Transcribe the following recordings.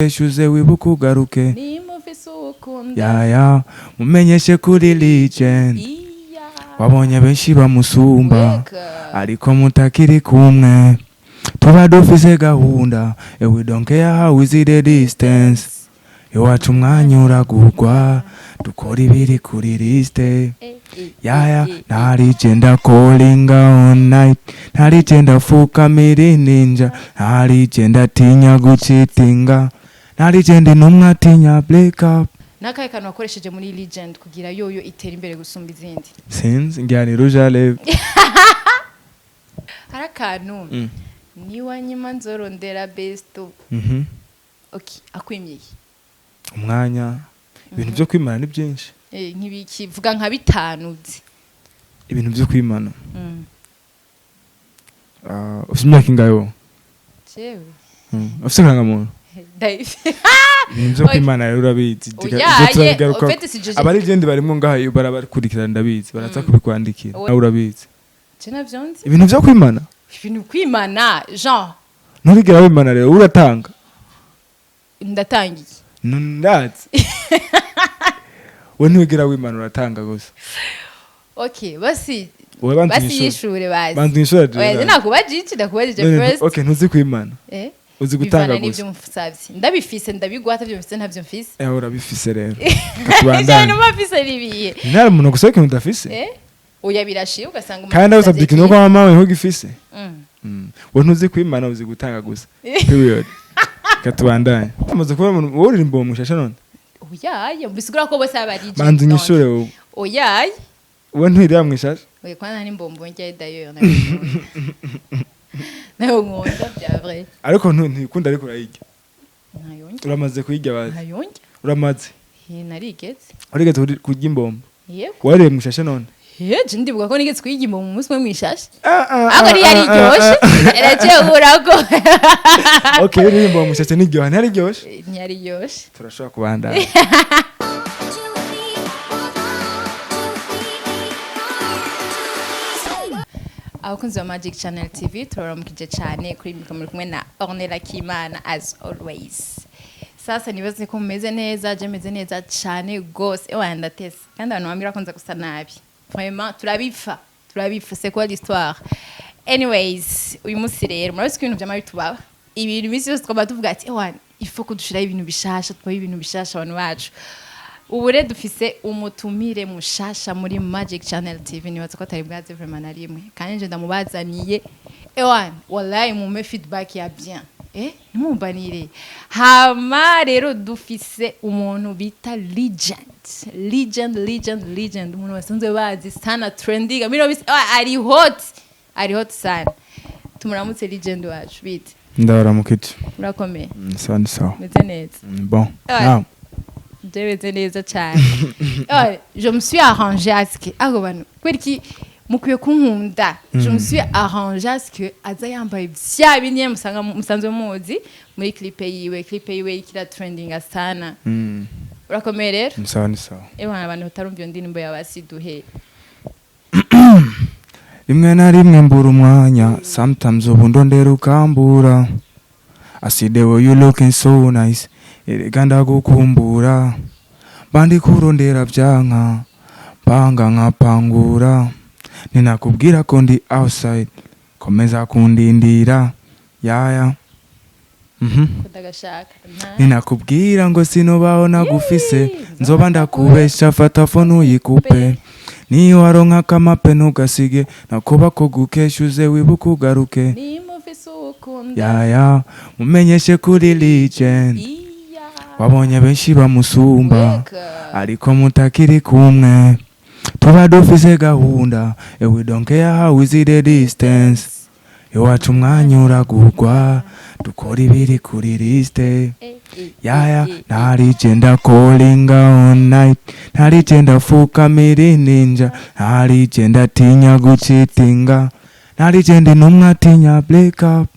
eshuze wibuka ugaruke nimufise ukunda yaya mumenyeshe kuri legend wabonye benshi bamusumba ariko mutakiri kumwe tuba dufise gahunda and we don't care how is the distance iwacu umwanya uragurwa dukora ibiri kuri liste yaya ntarigenda callinga on night ntarigenda fukamira ninja ntarigenda tinya gucitinga ntarigenda intumwa tinya break up. Nakaye kantu wakoresheje muri legend kugira yoyo itera imbere gusumba izindi sinzi njyana rouge lèvres harakantu ni wanyima nzorondera besto okay akwimiye umwanya ibintu byo kwimana ni byinshi nk'ibiki vuga nka bitanu uzi ibintu byo kwimana ufite imyaka ingayo jewe ufite kangamuntu ibintu byo kwimana rero urabizi abari igende barimo ngaho barakurikirana ndabizi baraza kubikwandikira nawe urabizi ibintu byo kwimana Jean nturigera wimana rero uratanga ndatangiye ndazi we ntiwigera wimana uratanga gusa okay basi yishure bantu yishure oya nakubajije first okay ntuzi kwimana uzi gutanga gusa ndabifise ndabigwata byo mfise ntavyo mfise urabifise rero cyane mafise ribiye ntari umuntu gusa ikintu udafise oya birashiye ugasanga kandi usabye ikintu kwa mama we ntugifise we ntuzi kwimana uzi gutanga gusa period katubandanye amaze kuba umuntu uririmbo mushasha none oya bisigura ko bose abari bantu nyishure wowe oya we ntirira mwishasha oya kwana ni mbombo njye d'ailleurs nayo nkonda bya vrai ariko ntikunda ariko urayirya ntayonge uramaze kuyirya bazi ntayonge uramaze narigeze urigeze kurya imbombo yego wariye mushasha none je ndibuka ko nigeze kuyirya mu munsi mwe mwishashe ako yari ryoshe eraje urako okay uririmbo mushasha niryoha ntari ryoshe ntiyari ryoshe turashobora kubandana abakunzi ba Magic Channel TV turaramukije cyane kuri mikoro kumwe na Ornella Kimana as always. Sasa nibaze ko mumeze neza je meze neza cyane gose ndatese kandi abantu bambira ko nza gusa nabi vraiment turabifa c'est quoi l'histoire. Anyways uyu munsi rero murabise ko ibintu byama bitubaba ibintu bisi yose twaba tuvuga ati il faut ko dushira ibintu bishasha twaye ibintu bishasha abantu bacu. Ubure dufise umutumire mushasha muri Magic Channel TV nibaza ko atari bwaze vraiment na rimwe kandi nje ndamubazaniye wallahi mume feedback ya bien nimumbanire hama rero dufise umuntu bita legend umuntu wasanzwe bazi sana trending miro bise ari hot sana tumuramutse legend wacu bite ndaramukije urakomeye sawa meze neza bon now je me suis arrangé à ce que kweriki mukwiye kunkunda je me suis arrangé à ce que aza yambaye vya binye musanzwe muzi muri clip yiwe ikira trending asana urakomeye rero sawa abantu batarumva iyo ndirimbo yabasiduhe rimwe na rimwe mbura umwanya sometimes ubundo ndera ukambura I see the way you looking so nice erega ndagukumbura bandi kurondera byanka panga nkapangura ninakubwira ko ndi outside komeza kundindira yaya kudagashaka ninakubwira ngo sinobaho nagufise nzoba ndakubesha fata phone uyikupe niyo waronka kamape ntugasige nakuba ko gukeshuze wibuka ugaruke nimufise ukunda yaya mumenyeshe kuri legend wabonye benshi bamusumba ariko mutakiri kumwe tuba dufise gahunda and we don't care how is the distance iwacu umwanya uragurwa dukora ibiri kuri liste yaya ntarigenda callinga on night ntarigenda fukamira ninja ntarigenda tinya gucitinga ntarigenda intumwa tinya break up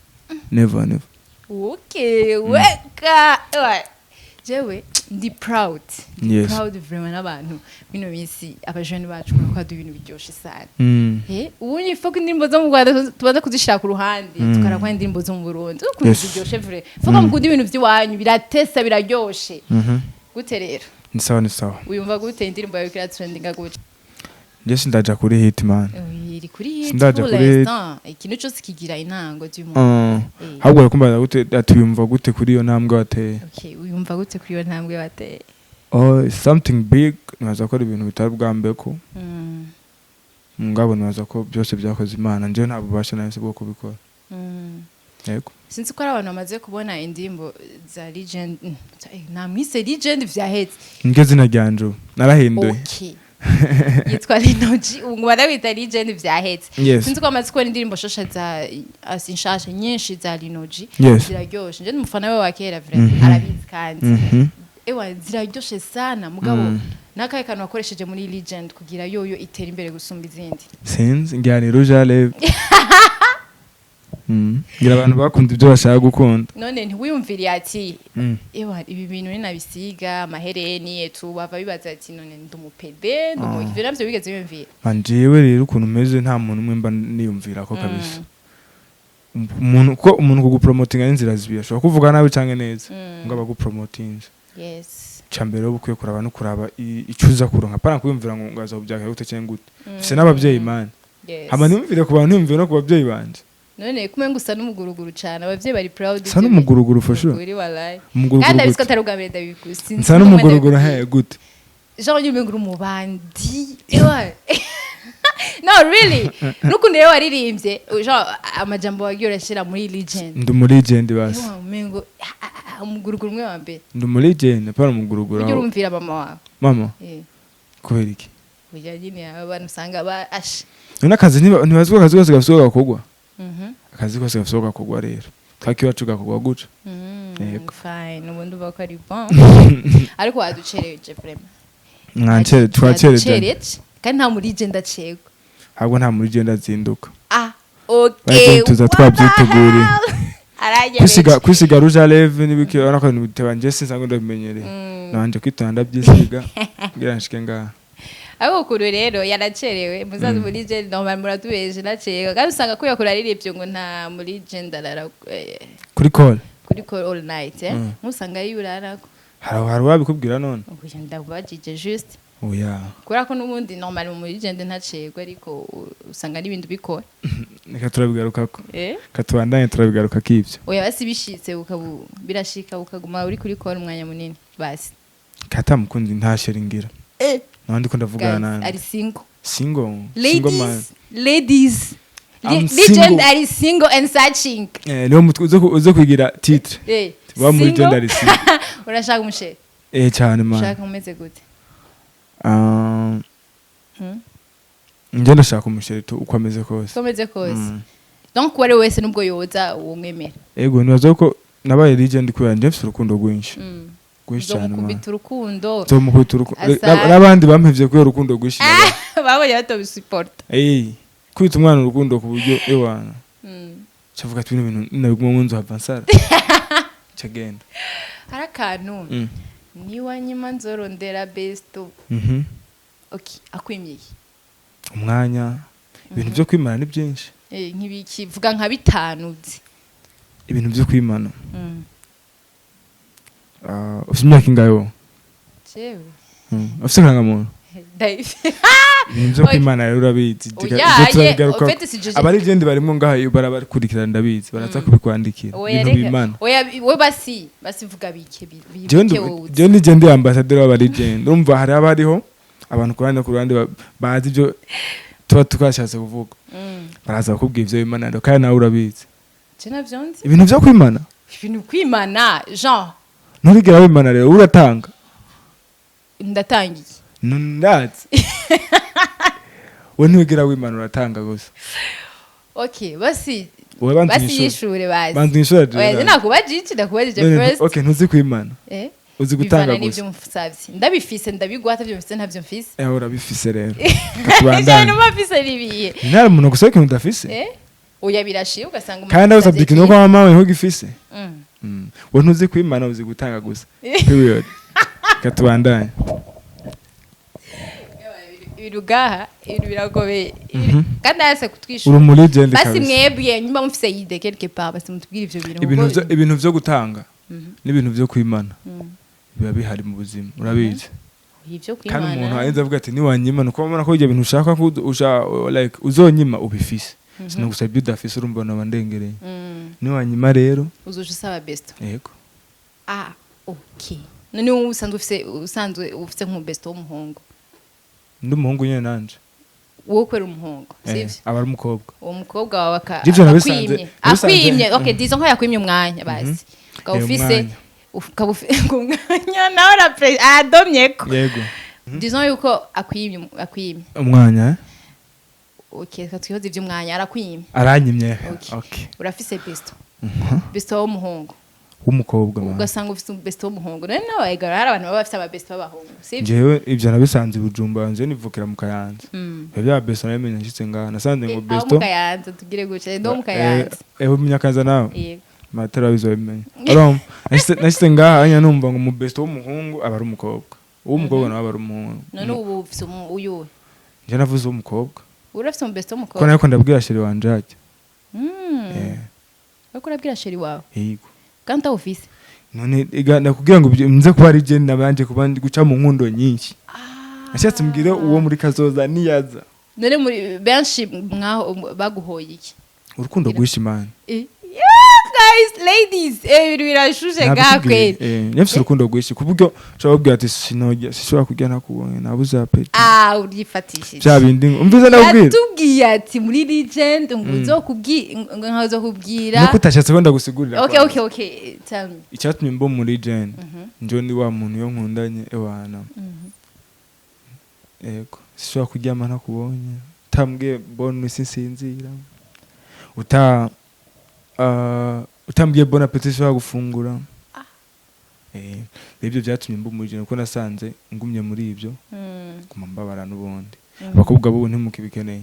never okay weka jewe ndi proud vraiment n'abantu bino minsi abajene bacu ko adu ibintu biryoshe sana ubu ni foko indirimbo zo mu Rwanda tubanza kuzishaka ku ruhande tukarakwa indirimbo zo mu Burundi ukuntu biryoshe vrai foko mukunda ibintu by'iwanyu biratesa biraryoshe gute rero ni sawa uyumva gute indirimbo yawe kira trendinga gute Jesi ndaja kuri hit man iri kuri hit ndaja kuri ikintu cyose kigira intango cy'umuntu ahubwo kumbaza gute atuyumva gute kuri iyo ntambwe wateye okay uyumva gute kuri iyo ntambwe wateye something big naza ko ibintu bitari bwambe ko ngabo naza ko byose byakoze Imana nje ntabwo basha nahise bwo kubikora yego sinzi ko ari abantu bamaze kubona indimbo za legend namwise legend vyahetse ngeze na ryanjo narahinduye okay yitwa LINO-G ubu barabita legend vyahetse sinzi ko bamaze kubona indirimbo shosha za asinshasha nyinshi za LINO-G ziraryoshe nje n'umufana we wa kera vraiment arabizi kandi ewa ziraryoshe sana mugabo nakaye kantu wakoresheje muri legend kugira yoyo itera imbere gusumba izindi sinzi njyana rouge lèvres ngira abantu bakunda ibyo bashaka gukunda none ntiwiyumviriye ati ewa ibi bintu ni nabisiga amahereni etu bava bibaza ati none ndumupede ndumukivira navyo bigeze bimvira manjewe rero ukuntu meze nta muntu umwe mba niyumvira ko kabisa umuntu kugupromotinga inzira zibiri ashobora kuvuga nabi canke neza ngo abagupromotinga cambere ubukwiye kuraba no kuraba icuza kuronka pana kuyumvira ngo ngaza kubyaka gute cyangwa gute fise n'abavyeyi man hama niyumvire ku bantu niyumvire no ku bavyeyi banje none kumenga usa n'umuguruguru cyane abavyeyi bari proud sa n'umuguruguru fasho uri wallahi umuguruguru kandi abisiko tarugamire ndabikusinzi sa n'umuguruguru he gute genre nyumenguru mubandi no really nukunde yo waririmbye genre amajambo wagiye urashira muri legend ndi muri legend basi umengo umuguruguru mwe wambe ndi muri legend para umuguruguru ujye urumvira mama wawe mama kubera iki ujya nyine abantu usanga ba ash none akazi ntibazwa akazi kose gasohoka kugwa akazi kose gasohoka kugwa rero kakiwacu gakugwa guca fine ubundi bako ari bon ariko waducereje vraiment mwancere twacereje kandi nta muri legend acego ahubwo nta muri legend azinduka okay tuza twabyiteguriye kwisiga rouge lèvres nibiki arako nibitebanje sinsango ndabimenyereye nanje kwitanda byisiga ngira nshike ngaha abo kuru rero yaracerewe muzazi muri legend normal muratubeje nacego kandi usanga ko yakora ririvyo ngo nta muri legend arara kuri call all night musanga yurarako hari wabikubwira none ubuye ndabajije juste oya kura ko nubundi normal muri legend ntacego ariko usanga n'ibintu bikora nika turabigarukako katubandanye turabigaruka kivyo oya basi bishitse birashika ukaguma uri kuri call umwanya munini basi kata mukundi ntashiringira nandi ko ndavugana nani ari single ladies legend ari single and searching leo uzo kugira titre wa muri legend ari single urashaka umushe cyane man urashaka umeze gute nje ndashaka umushereto uko ameze kose donc wari wese nubwo yoza uwemera ego nibazo ko nabaye legend kubera nje mfite urukundo rwinshi cyane mukubita urukundo n'abandi bampevye ko urukundo rwinshi babonye batobisupport kwita umwana urukundo ku buryo ewana cavuga ati ibintu nabiguma munzu avansara cagenda harakantu niwa nyima nzorondera besto okay akwimiye umwanya ibintu byo kwimana ni byinshi nk'ibiki vuga nka bitanu ibintu byo kwimana ufite imyaka ingayo jewe ufite kangamuntu ibintu byo kwimana rero urabizi abari legend barimo ngaha barakurikirana ndabizi baraza kubikwandikira ibintu bimana we basi vuga bike je ni legend ambassador wa legend urumva hari abariho abantu ku ruhande bazi ibyo tuba tukashatse kuvuga baraza bakubwira ivyo bimana rero kandi nawe urabizi ibintu byo kwimana genre nturigera wimana rero uratanga ndatangiye ndazi we nturigera wimana uratanga gusa okay basi yishure bazi bantu yishure oya nakubajije ndakubajije first okay ntuzi kwimana uzi gutanga gusa ndabifise ndabigwata byo mfise ntavyo mfise urabifise rero katubandana cyane mafise ribiye nta muntu guseka udafise oya birashiye ugasanga kandi usabye ikintu kwa mama we ntugifise we ntuzi kwimana uzi gutanga gusa period katubandanye ibirugaha ibintu biragoye kandi ase kutwishura uri muri legend basi mwebwe nyuma mufise yide quelque part basi mutubwire ivyo ibintu vyo gutanga n'ibintu vyo kwimana biba bihari mu buzima urabizi ivyo kwimana kandi umuntu arenze avuga ati niwanyima nuko ubona ko ibyo bintu ushaka ko like uzonyima ubifise sinagusabye udafise urumva nabandengereye niwanyima rero uzoje usaba besto yego okay none usanzwe ufise nk'umu besto w'umuhungu ndi umuhungu nyene nanje wowe kwera umuhungu sivyo aba ari umukobwa uwo mukobwa wawe akwimye okay dizo nko yakwimye umwanya basi ufise umwanya nawe adomyeko yego dizo yuko akwimye umwanya okay katwihoze ivy'umwanya arakwimye aranyimye okay urafise besto w'umuhungu w'umukobwa ugasanga ufite besto w'umuhungu none nawe egara hari abantu baba bafite ababesto b'abahungu sivyo jewe ivyo nabisanze Bujumba nje nivukira mu Kayanza bya besto namenye nshitse ngaha nasanze ngo besto mu Kayanza tugire guca ndo mu Kayanza mu Nyakaza nawe yego matera bizobimenye arom nashitse ngaha anya numva ngo mu besto w'umuhungu aba ari umukobwa uw'umukobwa nawe aba ari umuhungu none ubu ufite uyuwe nje navuze umukobwa urafite mu besto w'umukobwa ko nako ndabwira sheri wanje ajya bako urabwira sheri wawe yego kandi office none nakubwira ngo nze kuba ari je nabanje guca mu nkundo nyinshi nashatse mbwire uwo muri kazoza niyaza none muri benshi mwaho baguhoye iki urukundo rwishimana guys ladies birashuje gakwe nyafise urukundo rwishi kuburyo cyo babwira ati sishobora kujya nakubonye nabuze apeti urifatishije cyabindi umvize nabwira atubwiye ati muri legend ngo uzokubwira nuko utashatse ko ndagusigurira okay tell me icyatumye mbo muri legend njo ni wa muntu yo nkundanye ewana yego sishobora kujyama nakubonye tambwe bonne sinsinzira utambwiye bon appétit so gufungura ibyo byatumye mbumuje nuko nasanze ngumye muri ibyo kumambabara nubundi abakobwa bo ntimukibikeneye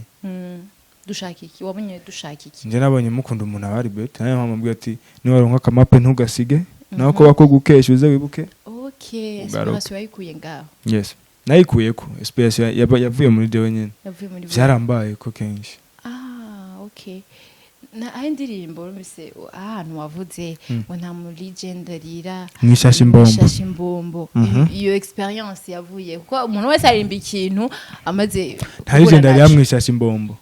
dushaka iki wabonye dushaka iki nje nabonye mukunda umuntu abari bet nayo mpamubwiye ati ni waronka akamape ntugasige naho ko bakogukesha uze wibuke okay inspiration yayikuye ngaho yes nayikuye ko inspiration yavuye muri jewe nyene byarambaye ko kenshi okay na indirimbo rumise ahantu wavuze ngo nta mu legend arira mwishasha imbombo iyo experience yavuye kuko umuntu wese arimba ikintu amaze nta legend arira mwishasha imbombo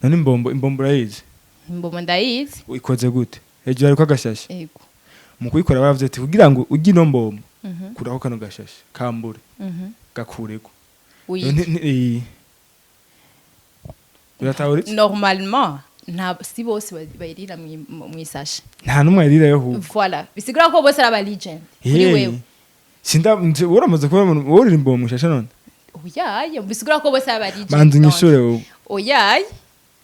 none imbombo urayizi imbombo ndayizi ikoze gute hejuru ariko agashashe yego mu kuyikora baravuze ati kugira ngo ujye ino mbombo kuraho kano gashashe kambure gakureko normalement si bose bayirira mwisashe nta numwe ayirira yo hu voilà bisigura ko bose aba legend kuri wewe uramaze kuba wowe imbombo mwishashe none oyaye bisigura ko bose aba legend manzi nyishure wowe oyaye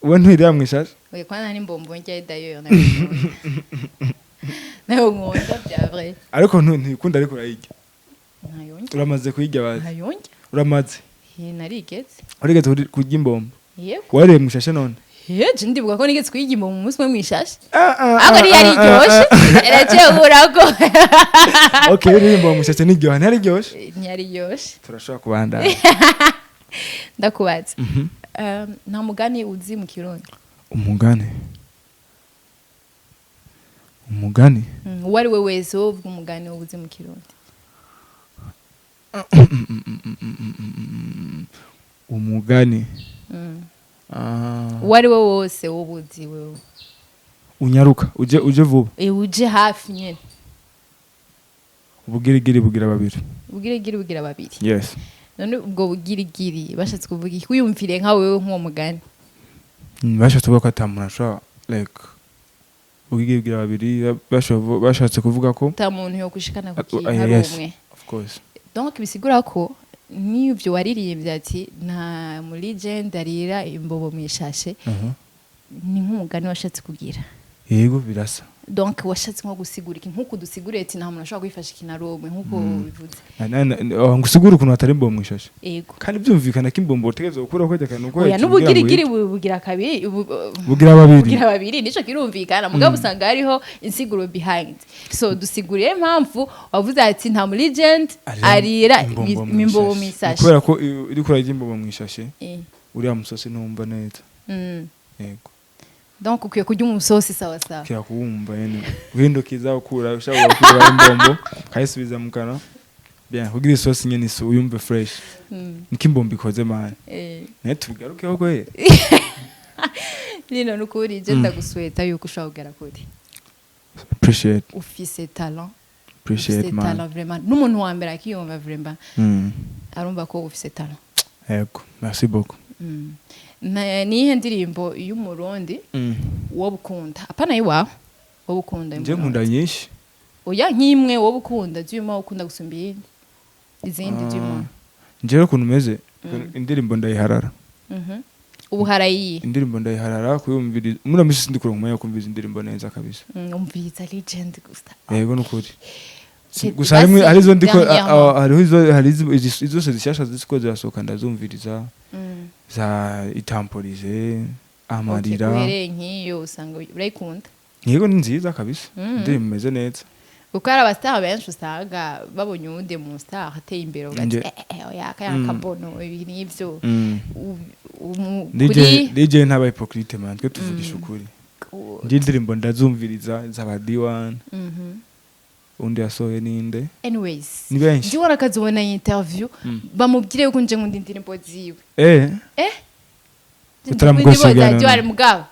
we ntirira mwishashe oye kwana ni mbombo njye d'ailleurs nayo nkunda bya vrai ariko ntikunda ariko urayirya ntayonge uramaze kuyirya bazi ntayonge uramaze narigeze urigeze kurya imbombo yego warire mwishashe none je ndibuka ko nigeze kuyirya imbombo umunsi umwe mwishashe ako yari ryoshe eraciye urako okay imbombo mwishashe niryoha ntari ryoshe ntiyari ryoshe turashobora kubandana ndakubaza nta mugani uzi mu Kirundi umugani wari we wese wovuga umugani uzi mu Kirundi umugani wari we wose wobuzi wewe unyaruka uje vuba uje hafi nyene ubugirigiri bugira babiri yes none ubwo bugirigiri bashatse kuvuga iki uyumvire nka wewe nk'uwo mugani bashatse kuvuga ko atamuntu ashobora like ubugirigiri babiri bashatse kuvuga ko ta muntu yo kushikana ku kintu ari umwe of course donc bisigura ko n'ivyo waririye ati nta mu legend arira imbobo mwishashe ni nk'umugani washatse kugira yego birasa donc washatse nko gusigura iki nkuko dusiguriye ati nta muntu ashobora kwifasha ikinaromwe nkuko bivuze ngusigura ukuntu atari imbombo mwishashe yego kandi byumvikana ko imbombo utegeze gukura ko cyane uko oya n'ubugirigiri bugira kabiri bugira babiri nico kirumvikana mugabo usanga hariho insiguro behind so dusiguriye impamvu wavuze ati nta mu legend arira imbombo mwishashe kubera ko iri kurajya imbombo mwishashe uriya musosi ntumva neza yego donc ukwiye kurya umusosi sawa sawa kya kuwumva nyene uhindukiza ukura ushaka gukura imbombo kayisubiza mu kanwa bien kugira isosi nyene isu uyumve fresh niki imbombo ikoze man ne tubigarukeho ko he Lino nukuri je ndagusweta yuko ushaka kugera kuri appreciate ufise talent appreciate man talent vraiment n'umuntu wa mbere akiyumva vraiment arumva ko ufise talent yego merci beaucoup nihe ndirimbo y'umurundi wo bukunda apana iwawe wo bukunda nje nkunda nyinshi oya nkimwe wo bukunda ziyuma ukunda gusumba izindi ziyuma nje ukuntu meze indirimbo ndayiharara ubuharayi indirimbo ndayiharara kuyumvira muramisi sindikura umwanya kumviza indirimbo neza kabisa umviza legend gusta yego nukuri gusa harizo ndiko harizo izo zishasha zisiko zirasohoka ndazumviriza za itamporize amarira uhereye nk'iyo usanga urayikunda yego ni nziza kabisa indirimbo imeze neza kuko hari abastar benshi usanga babonye uwundi mu star ateye imbere ugati yakabono ibi n'ibyo DJ ntaba hypocrite man twe tuvugisha ukuri ndi indirimbo ndazumviriza zaba D1 undi yasohoye ninde anyways ni benshi ndi wara kazobona interview bamubwire yuko nje nkunda indirimbo ziwe kutaramugosigana mugabo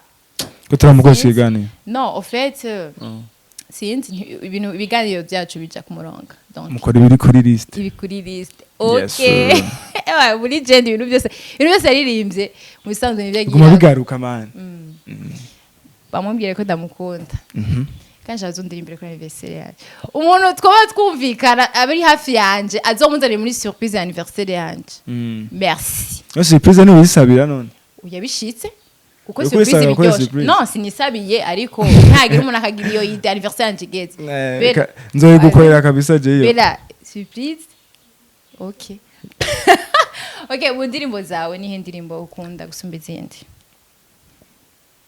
kutaramugosigana no en fait sinzi ibintu biganiro byacu bija ku murongo donc mukora ibiri kuri list okay ewa muri gend ibintu byose yaririmbye mu bisanzwe n'ibyagiye guma bigaruka man bamubwire ko ndamukunda kandi azondirimbire kuri anniversaire yanje umuntu twaba twumvikana abari hafi yanje azomunzanira muri surprise ya anniversaire yanje merci no surprise ni wisabira none uyabishitse kuko surprise biryoshe no sinisabiye ariko ntagira umuntu akagira iyo anniversaire yanje igeze nzoyigukorera kabisa je yo bela surprise okay okay mu ndirimbo zawe nihe ndirimbo ukunda gusumba izindi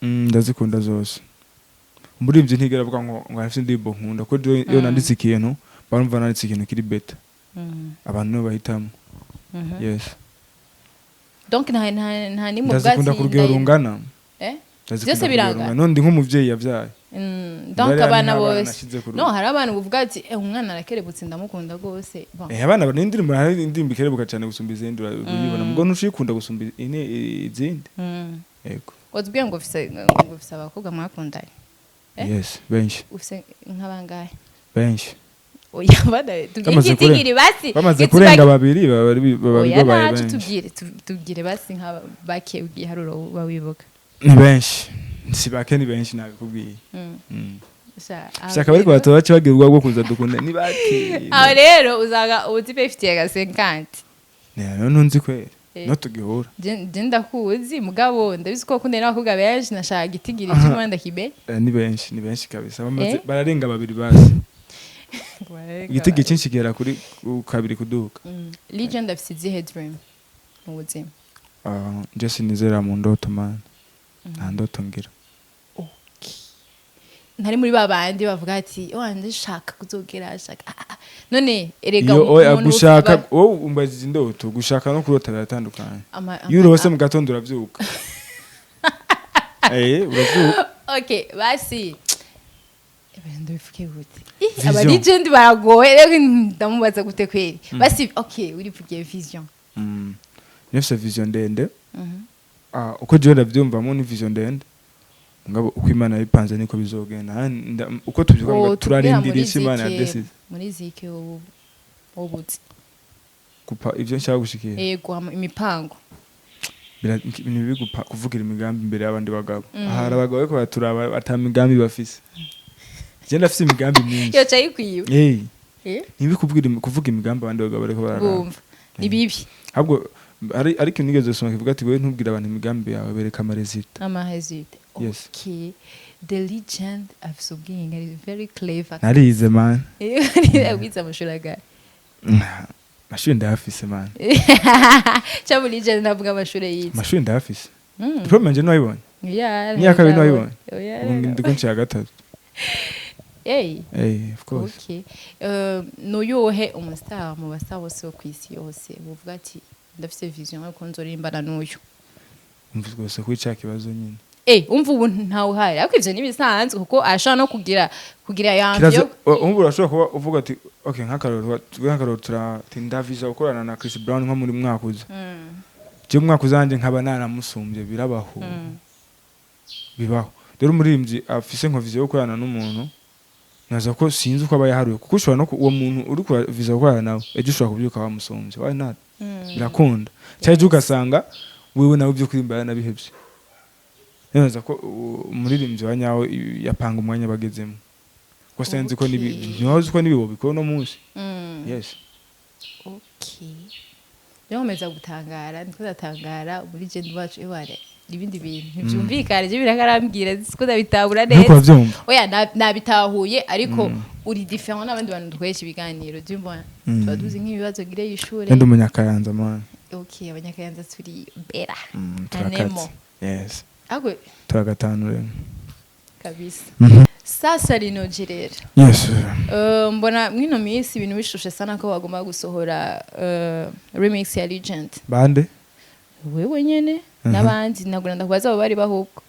ndazikunda zose umuririmbyi ntigera avuga ngo afite indirimbo nkunda ko iyo nanditse ikintu barumva nanditse ikintu kiri beta abantu nibo bahitamo yes donc nta nimwe ubwazi ndazikunda kurugero rungana byose biranga none ndi nk'umuvyeyi yavyaye donc abana bose no hari abantu buvuga ati umwana arakerebutse ndamukunda gose abana n'indirimbo hari indirimbo ikerebuka cyane gusumba izindi urabibona mugo nushikunda gusumba izindi yego wazubwiye ngo ufise abakobwa mwakundanye yes benshi ufise nk'abangahe benshi oya bada tugitigiri basi bamaze kurenga babiri babaye benshi tubwire basi nk'abake ugiharuro bawibuka ni benshi sibake ni benshi nabikubwiye shaka bari kwatora cyabagirwa bwo kuza dukunda ni bake aho rero uzaga utipe 50 ga 50 none nzi kwera no tugihura je ndakuzi mugabo ndabizi ko kunde n'abakobwa benshi nashaka gitigiri cy'umwanda kibe ni benshi kabisa bamaze bararenga babiri basi igitigi cyinshi kigera kuri kabiri kuduka legend of Sizi dream mu buzima just nizera mu ndoto man nta ndoto ngira ntari muri babandi bavuga ati wanje shaka kuzogera shaka none erega gushaka umbazize indoto gushaka no kurota biratandukanye yurose mu gatondo uravyuka uravyuka okay basi ndabifuke gute aba legend baragoye rero ndamubaza gute kweri basi okay urivugiye vision nefse vision ndende uko je ndavyumva ni vision ndende ngabo uko Imana yipanze niko bizogenda uko tubyuka ngo turarindira isi Imana yadesize muri zike obutse kupa ivyo nshaka gushikira yego imipango ibintu kuvugira imigambi imbere y'abandi bagabo hari abagabo ko baturaba atamigambi bafise je ndafise imigambi myinshi yo cyayikwiye nibikubwira kuvuga imigambi abandi bagabo bariko bararaba ni bibi ahubwo ariko nigeze soma kivuga ati wewe ntubwira abantu imigambi yawe bereka amarezita okay the legend afise ubwenge is very clever narize man wize amashuri agahe amashuri ndayafise man cyangwa legend navuga amashuri yize amashuri ndayafise diplome nje nayibonye myaka bino nayibonye ndiko nshaka gatatu of course okay n'uyuhe umustar mu bastar bose ku isi yose uvuga ati ndafise vision yo konzorimbana n'uyu umvuze gose ko icaka kibazo nyine umva ubu ntawe uhari ariko ivyo nibisanzwe kuko ashaka no kugira yamvyo umva urashobora kuba uvuga ati okay nk'akaroro turatindaviza gukorana na Chris Brown nko muri mwaka uza je mwaka uzanje nkaba naramusumbye birabaho bibaho rero umuririmvyi afise nko vision yo gukorana n'umuntu naza ko sinzi uko aba yaharuye kuko ushobora no uwo muntu uri ku viza gukorana nawe ejo ushobora kubyuka bamusumbye why not birakunda cyangwa ugasanga wewe nawe byo kurimbana nabihebye naza ko umuririmbyi wa nyawo yapanga umwanya bagezemo ko senzi ko nibazi ko nibibo biko no munsi yes okay rero meza gutangara ndiko datangara muri gend wacu eware ibindi bintu byumvikane je birakarambwira siko ndabitabura neza oya nabitahuye ariko uri different n'abandi bantu twesha ibiganiro byumva twaduze nk'ibibazo gire y'ishure ndi umunyakayanza man okay abanyakayanza turi bera anemo yes agwe turagatanu rero kabisa sasa LINO-G rero yes mbona mwino minsi ibintu bishushe sana ko bagomba gusohora remix ya Legend bande wewe nyene n'abandi nagura ndakubaza abo bari bahubwo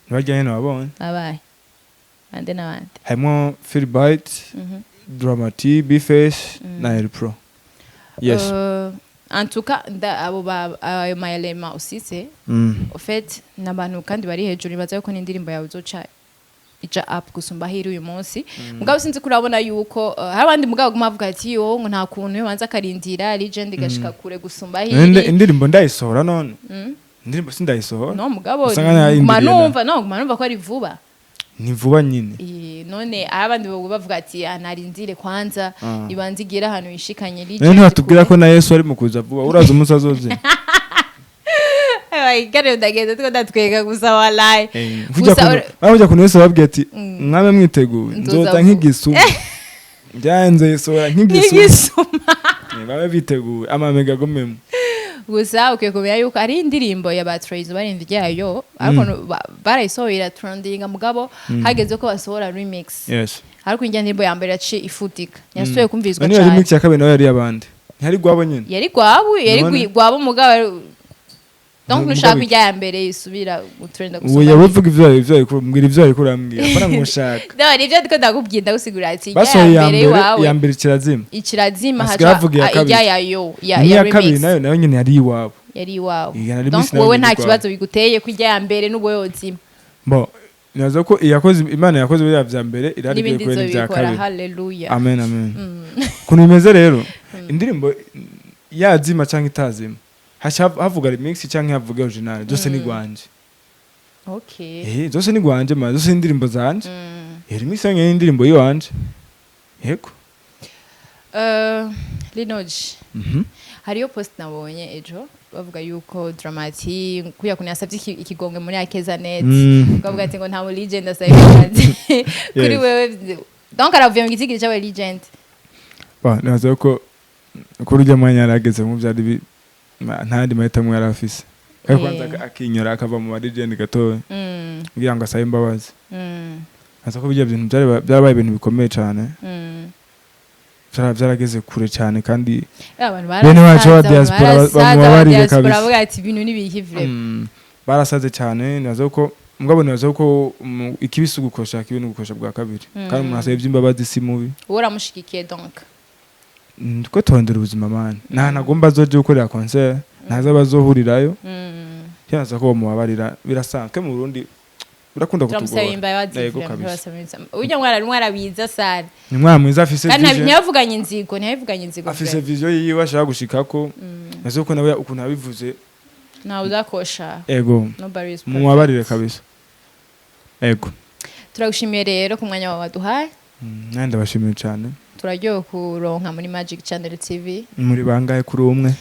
bajyanye nababonye abaye ande n'abandi harimo Phil Bite Dramati Bface na El Pro yes en tout cas abo ayo mayelema usise au fait n'abantu kandi bari hejuru baza yuko n'indirimbo yawe uzoca ija up gusumba hiri uyu munsi mugabo sinzi kurabona yuko hari abandi mugabo gumavuga ati yo ngo nta kuntu yobanza karindira Legend igashika kure gusumba hiri indirimbo ndayisohora none indirimbo sindayisohora no mugabo manumva ko ari vuba ni vuba nyine none abandi bavuga ati anarindire kwanza ibanze igera hano yishikanye Legend ntatubwira ko na Yesu ari mu kuza vuba uraza umunsi azoze gare ndagenda tuko ndatwega gusa wallahi gusa kuno Yesu babwiye ati mwabe mwiteguye nzoza nk'igisuma byanze isora nk'igisuma babe biteguye amamega gomemo gusa ukiye kumenya yuko ari indirimbo ya Batrace barindi ryayo ariko barayisohora trending mugabo hageze ko basohora remix yes ariko indirimbo ya mbere yaci ifutika yasuye kumvizwa cyane remix ya kabiri nayo yari yabandi ntihari gwabo nyine yari gwabo mugabo donc nushaka kujya ya mbere isubira utrenda gusoma uya bavuga ivyo kumbwira ivyo ariko urambwira bana mushaka no nivyo ndiko ndakubwira ndagusigura ati ya mbere ikirazima haca ya kabiri nayo nyine yari iwabo donc wowe nta kibazo biguteye kujya ya mbere n'ubwo yozima bo nazo ko Imana yakoze bya vya mbere irari kwera bya kabiri haleluya amen kuno imeze rero indirimbo yazima cyangwa itazima havuga remix cyangwa havuga original zose ni gwanje okay zose ni gwanje ma zose indirimbo zanje remix yange indirimbo yiwanje yego LINO-G hariyo post nabonye ejo bavuga yuko Dramati kuya kunyasabye ikigonge muri akeza net bavuga ati ngo nta mu Legend asayikaze kuri wewe donc aravuye mu gitigiri cyawe Legend nazo ko kurujya mwanya yarageze mu byari ntandi mahitamo yari afise kwanza akinyora akava mu Legend gatoya kugira ngo asabe imbabazi aza ko bijya bintu byarabaye ibintu bikomeye cyane byarageze kure cyane kandi bene wacu wa diaspora bamubabarire kabisa baravuga ati ibintu nibihivire barasaze cyane nazo ko mugabo nazo ko ikibisugukosha kibintu gukosha bwa kabiri kandi umuntu asabe imbabazi si mubi uramushikikiye donc ko tondera ubuzima man nagomba zoje gukorera concert naza bazohurirayo cyaza ko mubabarira birasanzwe mu Burundi urakunda kutugora yego kabisa ujya mwarabiza sare ni mwiza afise vision kandi ntiyavuganye inzigo afise vision yiwe ashaka gushikako nazo ko nawe ukuntu abivuze nawe uzakosha ego mubabarire kabisa ego turagushimiye rero ku mwanya wawe duhaye nandi bashimiye cyane turaryoha kuronka muri Magic Channel TV muri bangaye kuri umwe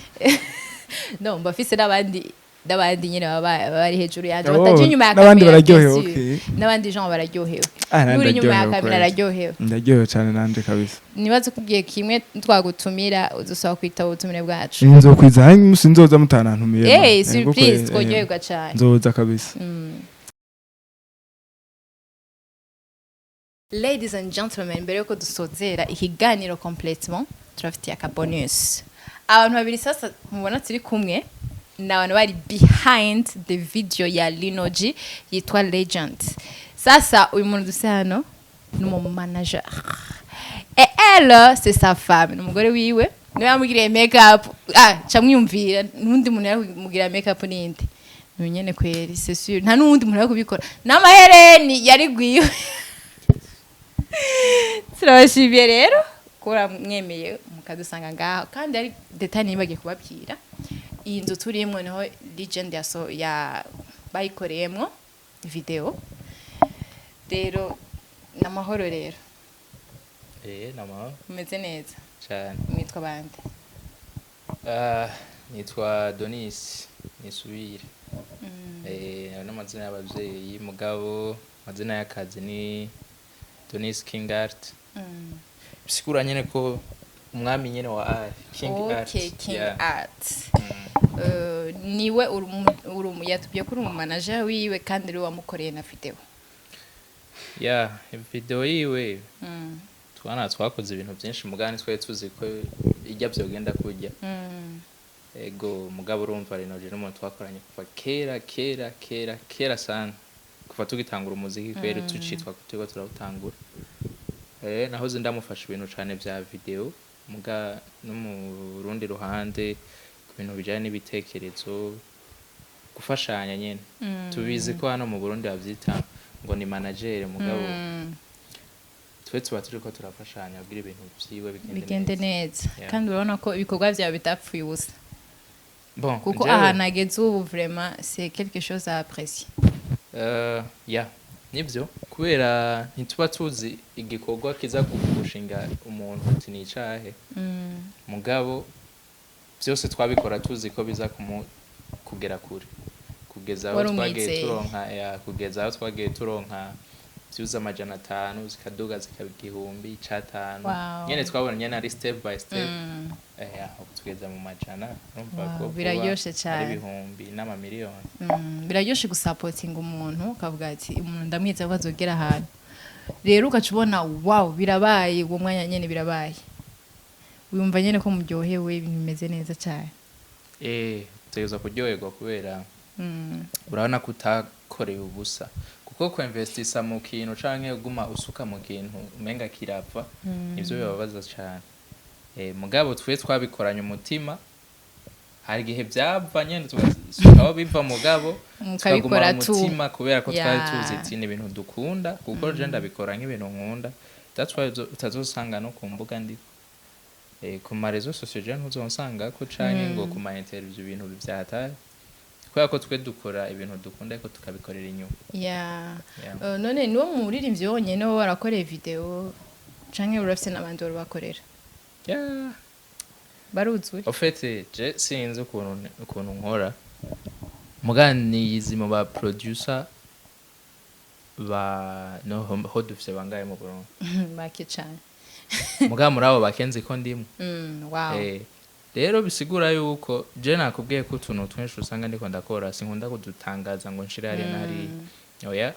no mbafise n'abandi n'abandi nyine bari hejuru yaje Oh, bataje inyuma ya n'abandi kamera bararyohewe, bien sûr. okay. N'abandi gens bararyohewe Nandi n'uri inyuma ya ndaryohewe kamera kweli. araryohewe Ndaryohewe cyane nanje kabisa. nibaze kubwiye kimwe twagutumira uzosaba kwitaba ubutumire bwacu Nzokwiza hanyuma sinzoza mutanantumiye. Surprise tworyoherwa cyane Nzoza kabisa. Ladies and gentlemen, mbere yuko dusozera ikiganiro complètement turafitiye aka bonus. Abantu babiri sasa mubona turi kumwe ni abantu bari behind the video ya LINO-G yitwa Legend. Sasa uyu muntu duse hano ni umu manager. Et elle, c'est sa femme, n'umugore wiwe. Niwe yamugiriye make up. Camwiyumvira n'undi muntu yamugiriye make up ninde. Nunyene kweri, c'est sûr. Nta n'undi muntu yakubikora. N'amahereni yari gwiwe. Turabashimiye rero kora mwemeye mukadusanga ngaho kandi ari detail nibagiye kubabwira iyi nzu turimo niho Legend ya bayikoreyemo video rero namahoro rero namahoro umeze neza cyane mwitwa bande nitwa Donis Nisubire n'amazina y'abavyeyi mugabo amazina y'akazi ni Donis King Art. Bisigura nyene ko umwami nyene wa art, King Art. Okay, King Art. Niwe yatubye kuri manager wiwe kandi uri wamukoreye na video. Video yiwe. Twakoze ibintu byinshi mugani twaye tuzi ko ijya byogenda kujya. Ego mugabo urumva LINO-G n'umuntu twakoranye kuva kera sana. Kuva tugitangura umuziki kwere tucitwa kutego turawutangura nahoze ndamufasha ibintu cyane bya video muga no mu rundi ruhande ku bintu bijanye n'ibitekerezo gufashanya nyene tubizi ko hano mu Burundi bavyita ngo ni manager mugabo twe tuba turiko turafashanya kugira ibintu byiwe bigende neza kandi urabona ko ibikorwa byawe bitapfuye ubusa bon kuko ahanageze ubu vraiment c'est quelque chose à apprécier. Nibyo kubera ntituba tuzi igikorwa kiza gushinga umuntu ati nicahe mugabo byose twabikora tuzi ko biza kugera kure kugeza aho twagiye turonka views 500 zikaduga zikaba 1,500 nyene twabona nyene ari step by step tugeza mu majana numva ko biraryoshe cyane ibihumbi n'amamiliyoni biraryoshe gusupporting umuntu ukavuga ati umuntu ndamwiza ko azogera ahantu rero ukacubona wow birabaye uwo mwanya nyene birabaye wumva nyene ko muryohewe ibintu bimeze neza cyane tegeza kuryoherwa kubera urabona ko utakoreye ubusa kuko ko investisa mu kintu canke uguma usuka mu kintu umenga kirapfa nivyo bibabaza cyane mugabo twe twabikoranye umutima hari gihe byava nyene tukasukaho biva mugabo tukaguma umutima kubera ko twari tuzi ati ni ibintu dukunda kuko je ndabikora nk'ibintu nkunda that's why utazosanga no ku mbuga ndi ku marezo sociale ntuzonsanga ko canke ngo ku ma interview ibintu byata kubera ko twe dukora ibintu dukunda ko tukabikorera inyuma none niwo muririmbyi wonyene wo warakoreye video canke urafise n'abandi bakorera baruzwe ofete je sinzi ukuntu nkora mugani yizimo ba producer ba no ho dufise bangaye mu Burundi make cyane muga muri abo bakenzi ko ndimo wow rero bisigura yuko je nakubwiye ko utuntu twinshi usanga ndiko ndakora sinkunda kudutangaza ngo nshire hari nari oya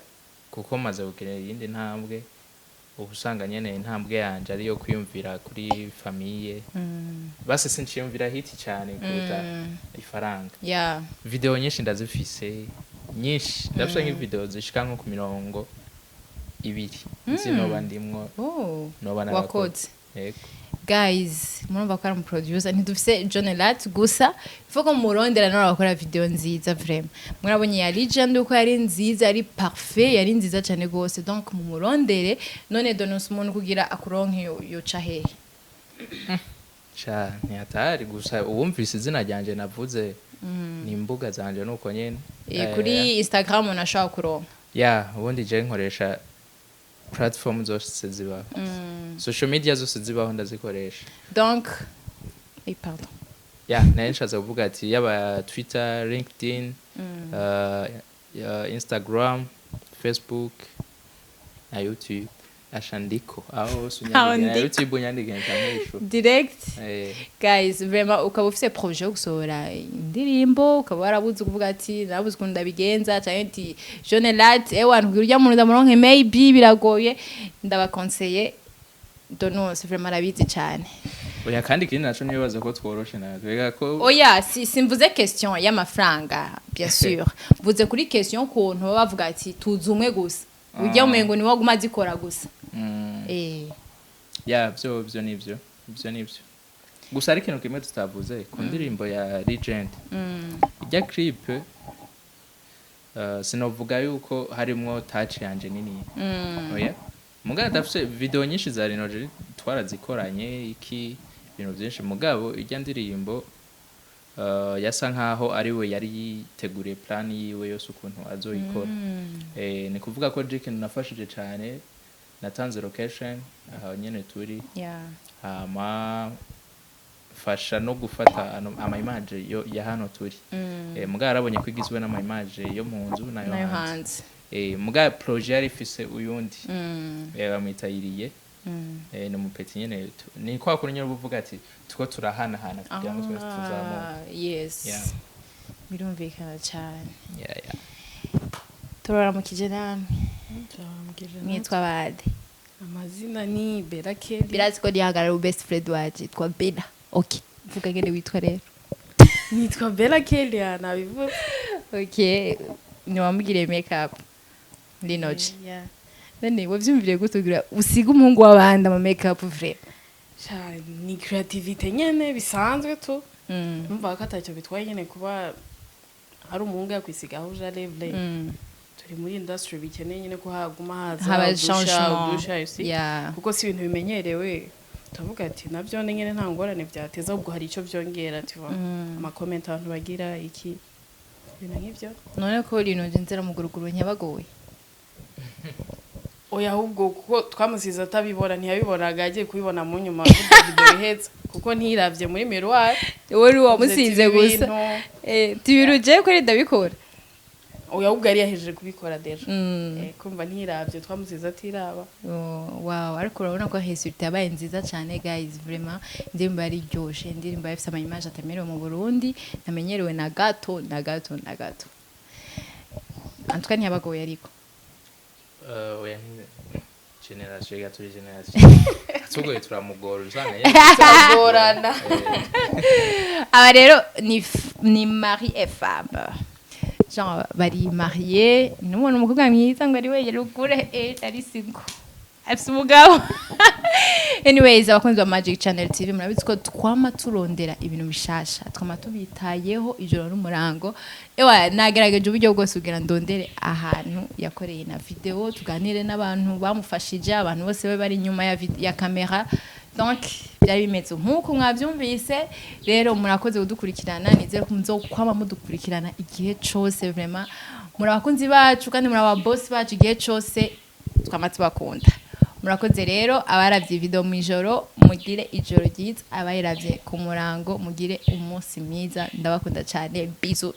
kuko maze gukenera yindi ntambwe ubusanga nyene intambwe yanje ari yo kwiyumvira kuri famille base sinchiyumvira hiti cyane kuruta ifaranga video nyinshi ndazifise nyinshi ndafite nk'ivideo zishika nko ku 200 zinoba ndimwo noba nabakoze guys murumva ko ari producer ntidufise Jonelat gusa ifoko murondera no bakora video nziza vraiment murabonye ya Legend uko yari nziza yari parfait yari nziza cyane gose donc mumurondere none Donos umuntu kugira akuronke yo cahe cyane atari gusa uwumvise izina ryanje navuze ni imbuga zanje nuko nyene kuri Instagram unashaka kuronka ubundi je nkoresha platform zose zibaho social media zose zibaho ndazikoresha donc pardon nayo nshatse kuvuga ati yaba Twitter, LinkedIn, Instagram, Facebook na YouTube ashandiko aho sunyandika YouTube unyandika nkamwisho direct guys vraiment ukaba ufite projet yo gusohora indirimbo ukaba warabuze kuvuga ati nabuze kunda bigenza cyane ati jeune lat ewantu urya muntu ndamuronke maybe biragoye ndabakonseiller dono c'est vraiment rabizi cyane oya kandi kindi naco nibaza ko tworoshe natwega ko oya simvuze question y'amafaranga bien sûr mvuze kuri question kuntu bavuga ati tuzumwe gusa urya umengo ni waguma zikora gusa byo nivyo gusa ari ikintu kimwe tutavuze ku ndirimbo ya Legend ijya clip sinovuga yuko harimwo touch yanje nini oya mugabo dafise video nyinshi za LINO-G twarazikoranye iki ibintu byinshi mugabo ijya ndirimbo yasa nkaho ari we yari yiteguriye plan yiwe yose ukuntu azoyikora ni kuvuga ko Jake nafashije cyane natanze location aho nyene turi fasha no gufata ama image ya hano turi mugabo arabonye kwigizwe n'ama image yo mu nzu nayo hanze mugabo projet yari ifise uyundi bamwitayiriye ni umupeti nyene ni kwa kuri nyine uvuga ati tuko turahana kugira ngo twese tuzamuka yes birumvikana cyane turora mu kijenani nitwa bade amazina ni Bella Kelly birazi ko dihagarara best friend waje twa Bella okay vuga ngene witwa rero nitwa Bella Kelly nabivuze okay ni wamugire makeup LINO-G none wavyumvire gutugira usiga umuhungu w'abandi ama makeup vrai ni creativity nyene bisanzwe tu numva ko atacyo bitwaye nyene kuba hari umuhungu yakwisiga aho ja level turi muri industry bikeneye nyene ko haguma haza dusha kuko si ibintu bimenyerewe tuvuga ati navyo nyene nta ngorane byateza ubwo hari ico vyongera tuva ama comment abantu bagira iki ibintu nk'ivyo none ko LINO-G nzera muguruguru nyabagowe oya ahubwo kuko twamusize atabibona ntiyabibonaga agiye kubibona mu nyuma video ihetse kuko ntiravye muri miroir wari wamusize gusa tibiruje ko ndabikora oya ahubwo ari yahejeje kubikora deje kumva ntiravye twamusize atiraba wow ariko urabona ko resultat yabaye nziza cyane guys vraiment indirimbo yari ryoshe indirimbo yafise ama image atemerewe mu Burundi namenyerewe na gato antuka ntiyabagoye ariko oya generation gaturi generation tugoye turamugora usanga yagorana aba rero ni mari et femme genre bari marié n'umuntu umukobwa mwiza ngo ari we yarugure ari single afite umugabo anyways abakunzi ba Magic Channel TV murabizi ko twama turondera ibintu bishasha twama tubitayeho ijoro n'umurango nagerageje uburyo bwose kugira ndondere ahantu yakoreye na video tuganire n'abantu bamufashije abantu bose bari inyuma ya kamera donc byari bimeze nk'uko mwabyumvise rero murakoze kudukurikirana nizere ko muzokwama mudukurikirana igihe cyose vraiment muri abakunzi bacu kandi muri aba boss bacu igihe cyose twama tubakunda murakoze rero abaravye video mu ijoro mugire ijoro ryiza abayiravye ku murango mugire umunsi mwiza ndabakunda cyane bisous